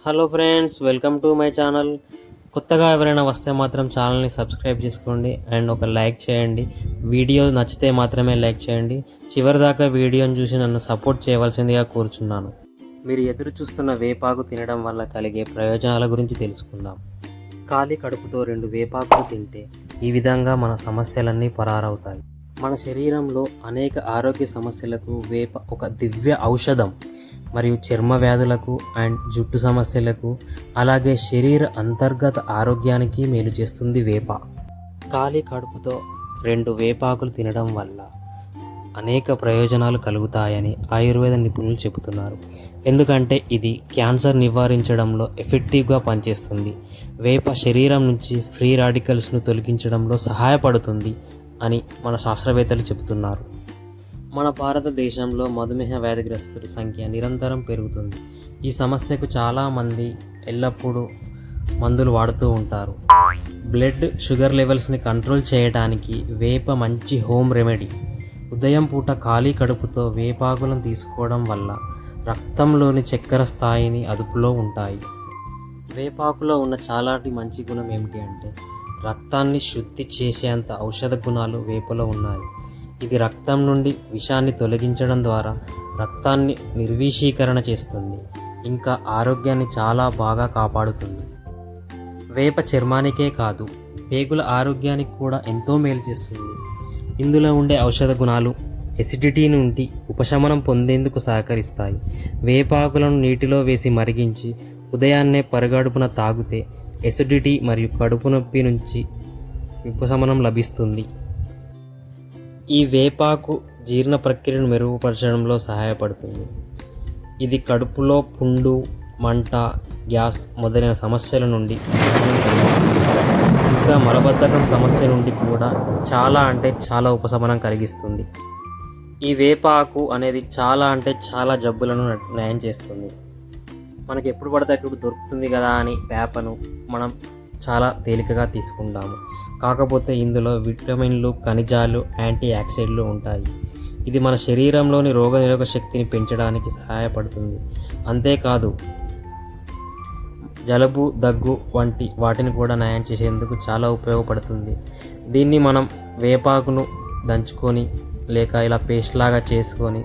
Hello friends, welcome to my channel. కొత్తగా ఎవరైనా వస్తే మాత్రం ఛానల్ని సబ్స్క్రైబ్ చేసుకోండి అండ్ ఒక లైక్ చేయండి. వీడియో నచ్చితే మాత్రమే లైక్ చేయండి. చివరిదాకా వీడియోని చూసి నన్ను సపోర్ట్ చేయవలసిందిగా కోరుచున్నాను. మీరు ఎదురు చూస్తున్న వేపాకు తినడం వల్ల కలిగే ప్రయోజనాల గురించి తెలుసుకుందాం. ఖాళీ కడుపుతో 2 వేపాకులు తింటే ఈ విధంగా మన సమస్యలన్నీ పరారవుతాయి. మన శరీరంలో అనేక ఆరోగ్య సమస్యలకు వేప ఒక దివ్య ఔషధం. మరియు చర్మ వ్యాధులకు అండ్ జుట్టు సమస్యలకు, అలాగే శరీర అంతర్గత ఆరోగ్యానికి మేలు చేస్తుంది వేప. ఖాళీ కడుపుతో 2 వేపాకులు తినడం వల్ల అనేక ప్రయోజనాలు కలుగుతాయని ఆయుర్వేద నిపుణులు చెబుతున్నారు. ఎందుకంటే ఇది క్యాన్సర్ నివారించడంలో ఎఫెక్టివ్గా పనిచేస్తుంది. వేప శరీరం నుంచి ఫ్రీ రాడికల్స్ను తొలగించడంలో సహాయపడుతుంది అని మన శాస్త్రవేత్తలు చెబుతున్నారు. మన భారతదేశంలో మధుమేహ వ్యాధిగ్రస్తుల సంఖ్య నిరంతరం పెరుగుతుంది. ఈ సమస్యకు చాలామంది ఎల్లప్పుడూ మందులు వాడుతూ ఉంటారు. బ్లడ్ షుగర్ లెవెల్స్ని కంట్రోల్ చేయడానికి వేప మంచి హోమ్ రెమెడీ. ఉదయం పూట ఖాళీ కడుపుతో వేపాకులను తీసుకోవడం వల్ల రక్తంలోని చక్కెర స్థాయిని అదుపులో ఉంటాయి. వేపాకులో ఉన్న చాలాటి మంచి గుణం ఏమిటి అంటే, రక్తాన్ని శుద్ధి చేసేంత ఔషధ గుణాలు వేపలో ఉన్నాయి. ఇది రక్తం నుండి విషాన్ని తొలగించడం ద్వారా రక్తాన్ని నిర్వీషీకరణ చేస్తుంది. ఇంకా ఆరోగ్యాన్ని చాలా బాగా కాపాడుతుంది. వేప చర్మానికే కాదు, పేగుల ఆరోగ్యానికి కూడా ఎంతో మేలు చేస్తుంది. ఇందులో ఉండే ఔషధ గుణాలు ఎసిడిటీ నుండి ఉపశమనం పొందేందుకు సహకరిస్తాయి. వేపాకులను నీటిలో వేసి మరిగించి ఉదయాన్నే పరగడుపున తాగితే ఎసిడిటీ మరియు కడుపు నొప్పి నుంచి ఉపశమనం లభిస్తుంది. ఈ వేపాకు జీర్ణ ప్రక్రియను మెరుగుపరచడంలో సహాయపడుతుంది. ఇది కడుపులో పుండు, మంట, గ్యాస్ మొదలైన సమస్యల నుండి ఇంకా మలబద్ధకం సమస్య నుండి కూడా చాలా ఉపశమనం కలిగిస్తుంది. ఈ వేపాకు అనేది చాలా జబ్బులను నయం చేస్తుంది. మనకి ఎప్పుడు పడితే అప్పుడు దొరుకుతుంది కదా అని వేపను మనం చాలా తేలికగా తీసుకుంటాము. కాకపోతే ఇందులో విటమిన్లు, ఖనిజాలు, యాంటీ ఆక్సిడెంట్లు ఉంటాయి. ఇది మన శరీరంలోని రోగనిరోధక శక్తిని పెంచడానికి సహాయపడుతుంది. అంతేకాదు, జలుబు, దగ్గు వంటి వాటిని కూడా నయం చేసేందుకు చాలా ఉపయోగపడుతుంది. దీన్ని మనం వేపాకును దంచుకొని లేక ఇలా పేస్ట్ లాగా చేసుకొని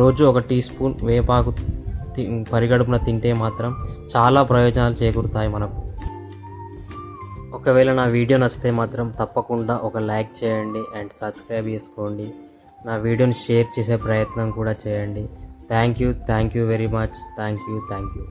రోజు 1 టీ స్పూన్ వేపాకు పరిగడుపున తింటే మాత్రం చాలా ప్రయోజనాలు చేకూరుతాయి మనకు. ఒకవేళ నా వీడియో నచ్చితే మాత్రం తప్పకుండా ఒక లైక్ చేయండి అండ్ సబ్స్క్రైబ్ చేసుకోండి. నా వీడియోని షేర్ చేసే ప్రయత్నం కూడా చేయండి. Thank you very much. Thank you.